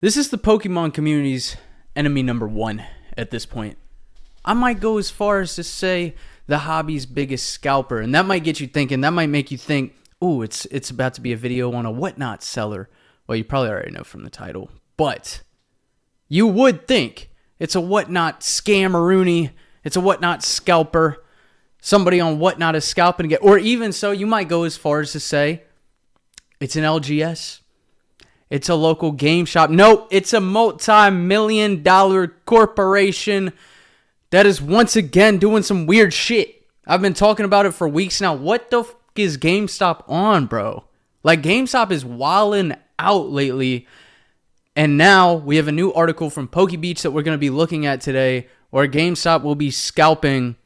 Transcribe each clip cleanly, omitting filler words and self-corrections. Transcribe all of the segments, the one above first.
This is the Pokemon community's enemy number one at this point. I might go as far as to say the hobby's biggest scalper, and that might get you thinking. That might make you think, ooh, it's about to be a video on a whatnot seller. Well, you probably already know from the title, but you would think it's a whatnot scammeroonie. It's a whatnot scalper. Somebody on whatnot is scalping again. Or even so, you might go as far as to say it's an LGS. It's a local game shop. Nope, it's a multi-million-dollar corporation that is once again doing some weird shit. I've been talking about it for weeks now. What the f*** is GameStop on, bro? Like, GameStop is wilding out lately. And now we have a new article from PokeBeach that we're going to be looking at today, where GameStop will be scalping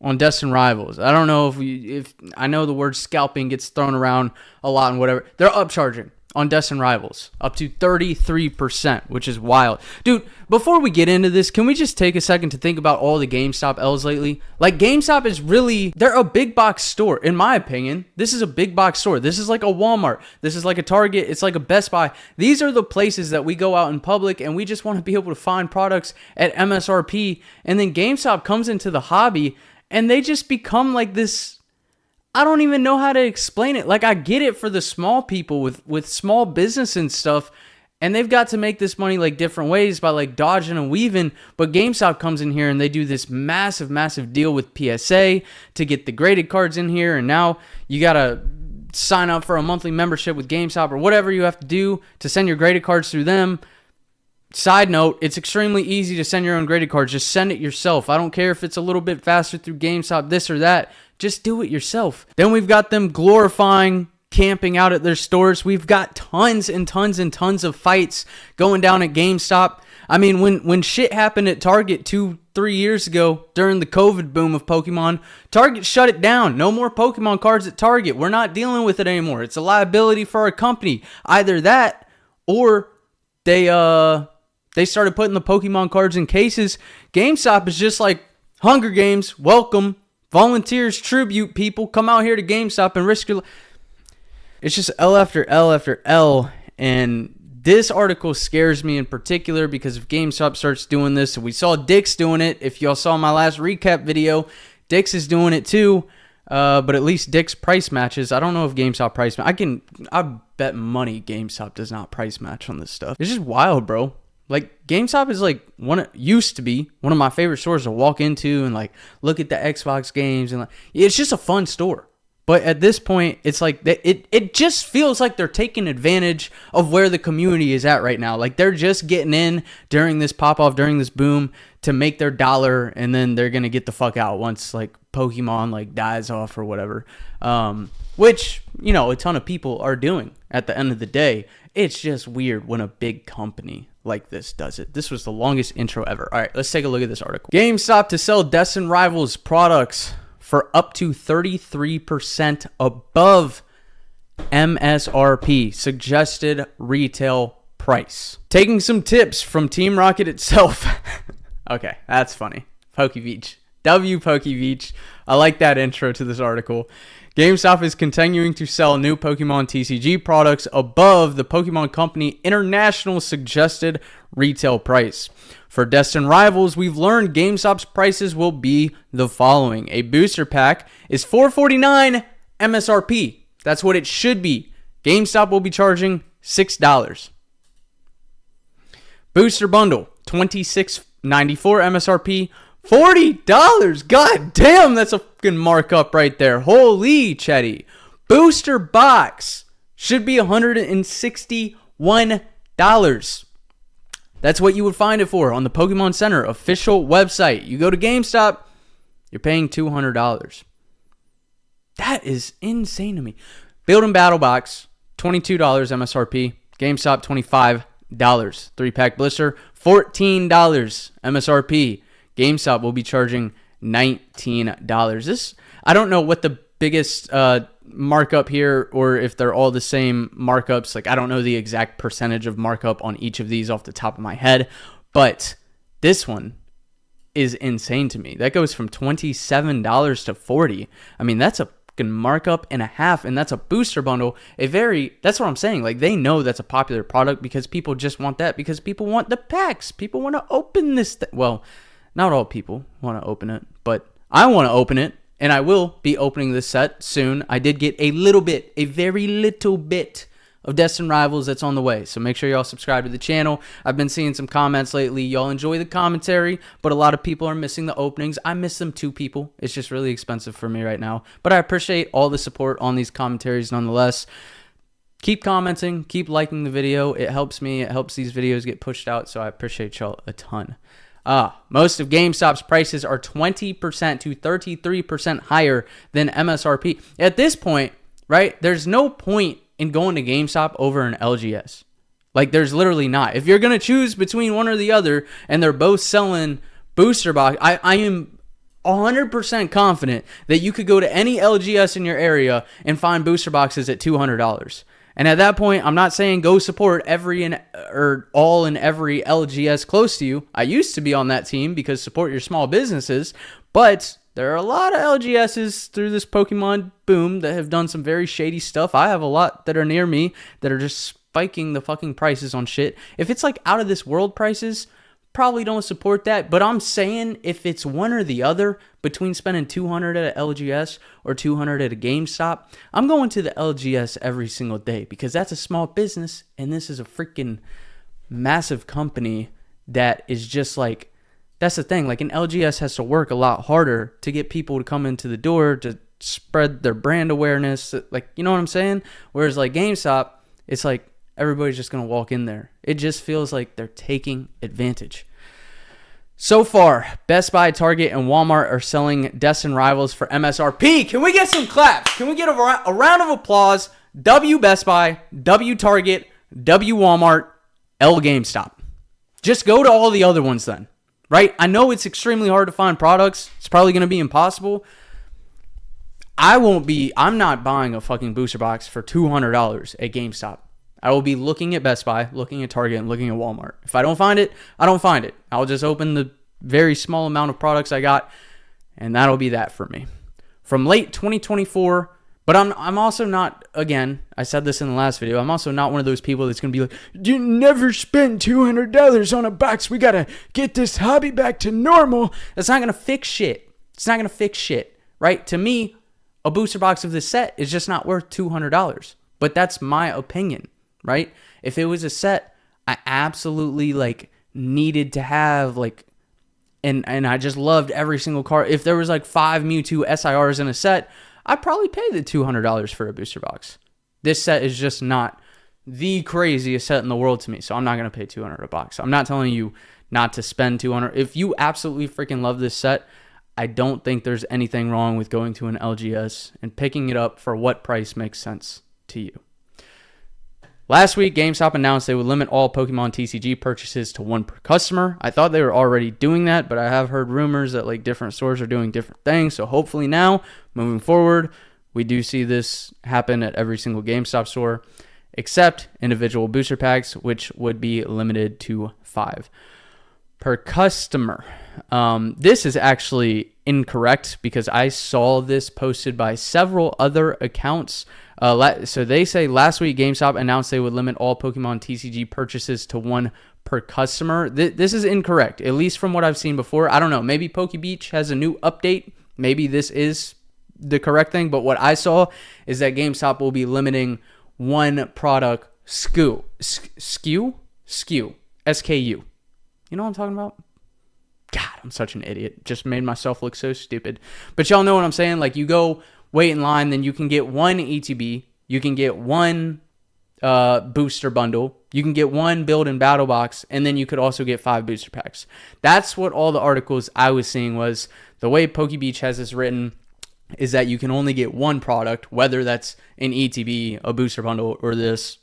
on Destined Rivals. I don't know if I know the word scalping gets thrown around a lot and whatever. They're upcharging on Destined Rivals up to 33%, which is wild. Dude, before we get into this, can we just take a second to think about all the GameStop L's lately? Like, GameStop is really, they're a big box store. In my opinion, this is a big box store. This is like a Walmart. This is like a Target. It's like a Best Buy. These are the places that we go out in public and we just want to be able to find products at MSRP. And then GameStop comes into the hobby and they just become like this. I don't even know how to explain it. Like, I get it for the small people with small business and stuff, and they've got to make this money like different ways by like dodging and weaving, but GameStop comes in here and they do this massive deal with PSA to get the graded cards in here, and now you gotta sign up for a monthly membership with GameStop or whatever you have to do to send your graded cards through them. Side note, it's extremely easy to send your own graded cards. Just send it yourself. I don't care if it's a little bit faster through GameStop, this or that. Just do it yourself. Then we've got them glorifying camping out at their stores. We've got tons and tons of fights going down at GameStop. I mean, when shit happened at Target 2-3 years ago during the COVID boom of Pokemon, Target shut it down. No more Pokemon cards at Target. We're not dealing with it anymore. It's a liability for our company. Either that or they started putting the Pokemon cards in cases. GameStop is just like, Hunger Games, welcome. Volunteers, tribute, people. Come out here to GameStop and risk your life. It's just L after L after L. And this article scares me in particular because if GameStop starts doing this, we saw Dick's doing it. If y'all saw my last recap video, Dick's is doing it too. But at least Dick's price matches. I don't know if GameStop price match. I bet money GameStop does not price match on this stuff. It's just wild, bro. Like, GameStop is like used to be one of my favorite stores to walk into and like look at the Xbox games, and like, it's just a fun store. But at this point, it's like it just feels like they're taking advantage of where the community is at right now. Like, they're just getting in during this pop off, during this boom to make their dollar, and then they're gonna get the fuck out once like Pokemon like dies off or whatever. Which, you know, a ton of people are doing at the end of the day. It's just weird when a big company like this does it. This was the longest intro ever. All right, let's take a look at this article. GameStop to sell Destined Rivals products for up to 33% above MSRP, suggested retail price. Taking some tips from Team Rocket itself. Okay, that's funny. PokeBeach. PokeBeach. I like that intro to this article. GameStop is continuing to sell new Pokemon TCG products above the Pokemon Company International suggested retail price. For Destined Rivals, we've learned GameStop's prices will be the following. A booster pack is $4.49 MSRP. That's what it should be. GameStop will be charging $6. Booster bundle, $26.94 MSRP. $40. God damn, that's a fucking markup right there. Holy chatty. Booster box should be $161. That's what you would find it for on the Pokemon Center official website. You go to GameStop, you're paying $200. That is insane to me. Build and Battle Box, $22 MSRP. GameStop, $25. 3-pack blister, $14 MSRP. GameStop will be charging $19. This, I don't know what the biggest markup here, or if they're all the same markups. Like, I don't know the exact percentage of markup on each of these off the top of my head, but this one is insane to me. That goes from $27 to $40. I mean, that's a freaking markup and a half, and that's a booster bundle. That's what I'm saying. Like, they know that's a popular product because people just want that, because people want the packs. People want to open this. Well, not all people want to open it, but I want to open it, and I will be opening this set soon. I did get a very little bit of Destined Rivals that's on the way, so make sure y'all subscribe to the channel. I've been seeing some comments lately. Y'all enjoy the commentary, but a lot of people are missing the openings. I miss them too, people. It's just really expensive for me right now, but I appreciate all the support on these commentaries nonetheless. Keep commenting, keep liking the video. It helps me. It helps these videos get pushed out, so I appreciate y'all a ton. Most of GameStop's prices are 20% to 33% higher than MSRP. At this point, right, there's no point in going to GameStop over an LGS. Like, there's literally not. If you're going to choose between one or the other, and they're both selling booster box, I am 100% confident that you could go to any LGS in your area and find booster boxes at $200. And at that point, I'm not saying go support all and every LGS close to you. I used to be on that team because support your small businesses, but there are a lot of LGSs through this Pokemon boom that have done some very shady stuff. I have a lot that are near me that are just spiking the fucking prices on shit. If it's like out of this world prices, probably don't support that. But I'm saying if it's one or the other, between spending $200 at a LGS or $200 at a GameStop, I'm going to the LGS every single day, because that's a small business and this is a freaking massive company that is just like, that's the thing. Like, an LGS has to work a lot harder to get people to come into the door, to spread their brand awareness. Like, you know what I'm saying? Whereas like GameStop, it's like everybody's just going to walk in there. It just feels like they're taking advantage. So far, Best Buy, Target, and Walmart are selling Destined Rivals for MSRP. Can we get some claps? Can we get a round of applause? W Best Buy, W Target, W Walmart, L GameStop. Just go to all the other ones then. Right? I know it's extremely hard to find products. It's probably going to be impossible. I'm not buying a fucking booster box for $200 at GameStop. I will be looking at Best Buy, looking at Target, and looking at Walmart. If I don't find it, I don't find it. I'll just open the very small amount of products I got, and that'll be that for me. From late 2024, but I'm also not, again, I said this in the last video, I'm also not one of those people that's going to be like, you never spend $200 on a box. We got to get this hobby back to normal. That's not going to fix shit. It's not going to fix shit, right? To me, a booster box of this set is just not worth $200. But that's my opinion, right? If it was a set I absolutely like needed to have, like, and I just loved every single card. If there was like 5 Mewtwo SIRs in a set, I'd probably pay the $200 for a booster box. This set is just not the craziest set in the world to me, so I'm not going to pay $200 a box. I'm not telling you not to spend $200. If you absolutely freaking love this set, I don't think there's anything wrong with going to an LGS and picking it up for what price makes sense to you. Last week, GameStop announced they would limit all Pokemon TCG purchases to 1 per customer. I thought they were already doing that, but I have heard rumors that like different stores are doing different things. So hopefully now, moving forward, we do see this happen at every single GameStop store, except individual booster packs, which would be limited to 5 per customer. This is actually incorrect because I saw this posted by several other accounts. So they say last week GameStop announced they would limit all Pokemon TCG purchases to 1 per customer. This is incorrect, at least from what I've seen before. I don't know. Maybe PokeBeach has a new update. Maybe this is the correct thing. But what I saw is that GameStop will be limiting 1 product SKU. SKU. You know what I'm talking about? God, I'm such an idiot. Just made myself look so stupid. But y'all know what I'm saying? Like, you go wait in line, then you can get 1 ETB, you can get 1 booster bundle, you can get 1 build and battle box, and then you could also get 5 booster packs. That's what all the articles I was seeing was. The way PokeBeach has this written is that you can only get 1 product, whether that's an ETB, a booster bundle, or this,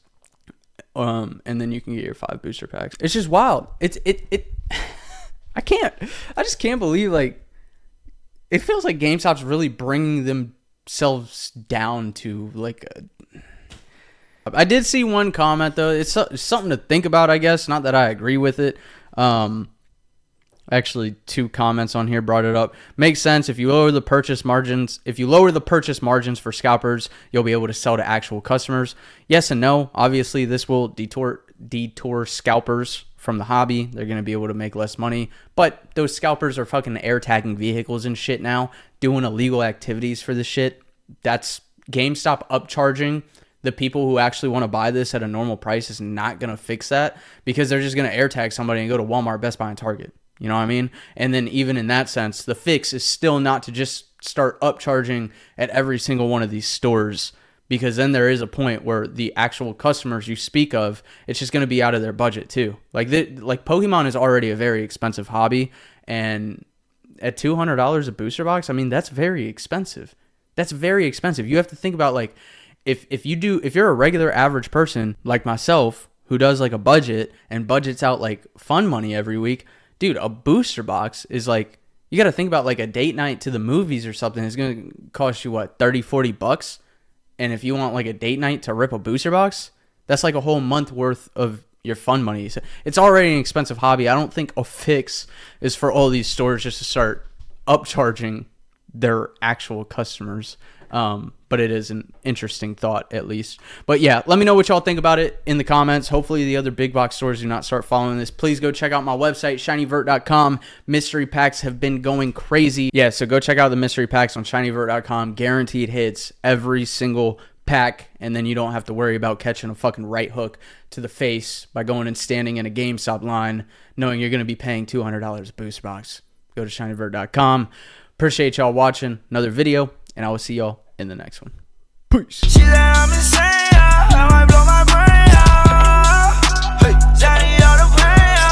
and then you can get your 5 booster packs. It's just wild. I just can't believe, like, it feels like GameStop's really bringing themselves down to, like, I did see one comment, though. It's something to think about, I guess. Not that I agree with it. Actually, 2 comments on here brought it up. Makes sense. If you lower the purchase margins, for scalpers, you'll be able to sell to actual customers. Yes and no. Obviously, this will detour scalpers from the hobby. They're going to be able to make less money. But those scalpers are fucking air tagging vehicles and shit now, doing illegal activities for this shit. That's GameStop upcharging the people who actually want to buy this at a normal price is not going to fix that, because they're just going to air tag somebody and go to Walmart, Best Buy, and Target. You know what I mean? And then even in that sense, the fix is still not to just start upcharging at every single one of these stores, because then there is a point where the actual customers you speak of, it's just going to be out of their budget too. Like Pokemon is already a very expensive hobby, and at $200 a booster box, I mean, that's very expensive. That's very expensive. You have to think about, like, if you're a regular average person like myself who does like a budget and budgets out like fun money every week, dude, a booster box is like, you got to think about like a date night to the movies or something. It's going to cost you what, 30, 40 bucks. And if you want like a date night to rip a booster box, that's like a whole month worth of your fun money. So it's already an expensive hobby. I don't think a fix is for all these stores just to start upcharging their actual customers. But it is an interesting thought, at least. But yeah, let me know what y'all think about it in the comments. Hopefully the other big box stores do not start following this. Please go check out my website, shinyvert.com. Mystery packs have been going crazy. Yeah, so go check out the mystery packs on shinyvert.com. Guaranteed hits every single pack, and then you don't have to worry about catching a fucking right hook to the face by going and standing in a GameStop line knowing you're going to be paying $200 a booster box. Go to shinyvert.com. Appreciate y'all watching another video, and I will see y'all in the next one. Peace.